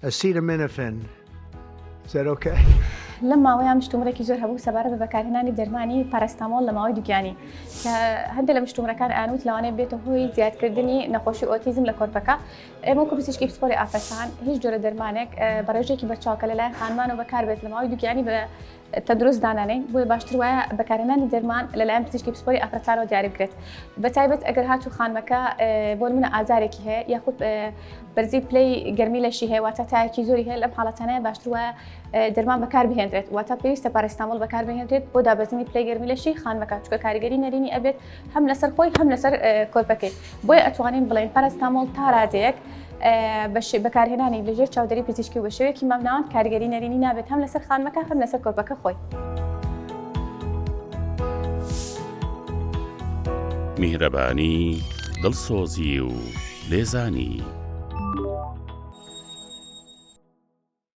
acetaminophen. Is that okay? لما ويا مشتومرێکی زۆر هەبوو سەبارەت بە بەکارهێنانی دەرمانی پاراستامۆڵ لە ماوەی دووگیانی کە هەندێک لە مشتومەکان ئانوت لەوانەیە بێتە هۆی زیادکردنی نەخۆشی ئۆتیزم لە کۆرپەکە. ئێمە وەکو پزیشکی پسپۆری ئافرەتان هیچ جۆرە دەرمانێک بە ڕێژێکی بەرچاوکە لەلایەن خانمانەوە بەکار بێت لە ماوەی دووگیانی بە تەندروست دانانەی بۆیە باشتر وایە بەکارهێنانی دەرمان لەلایەن پزیشکی پسپۆری ئافرەتانەوە دیاری بکرێت. بەتایبەت ئەگەر هاتوو خانمەکە بۆ نمونە ئازارێکی هەیە یاخود بەرزی پلەی گەرمی لەشی هەیە واتە تایەکی زۆری هەیە لەم حاڵەتانەیە باشتر وایە دەرمان بەکار بهێنرێت واتە پێویستە پاراستامۆڵ بەکار بهێنرێت بۆ دابەزینی پلەی گەرمی لەشی خانمەکە چونکە کاریگەری نەرینی ئەبێت هەم لەسەر خۆی هەم لەسەر کۆرپەکەی بۆیە ئەتوانین بڵێن پاراستامۆڵ تا ڕادەیەک بەکارهێنانی لەژێر چاودێری پزیشکی و بە شێوەیەکی مامناوان کاریگەری نەرینی نابێت هەم لەسەر خانمەکە هەم لەسەر کۆرپەکە خۆی. میهرەبانی، دڵسۆزی و لێزانی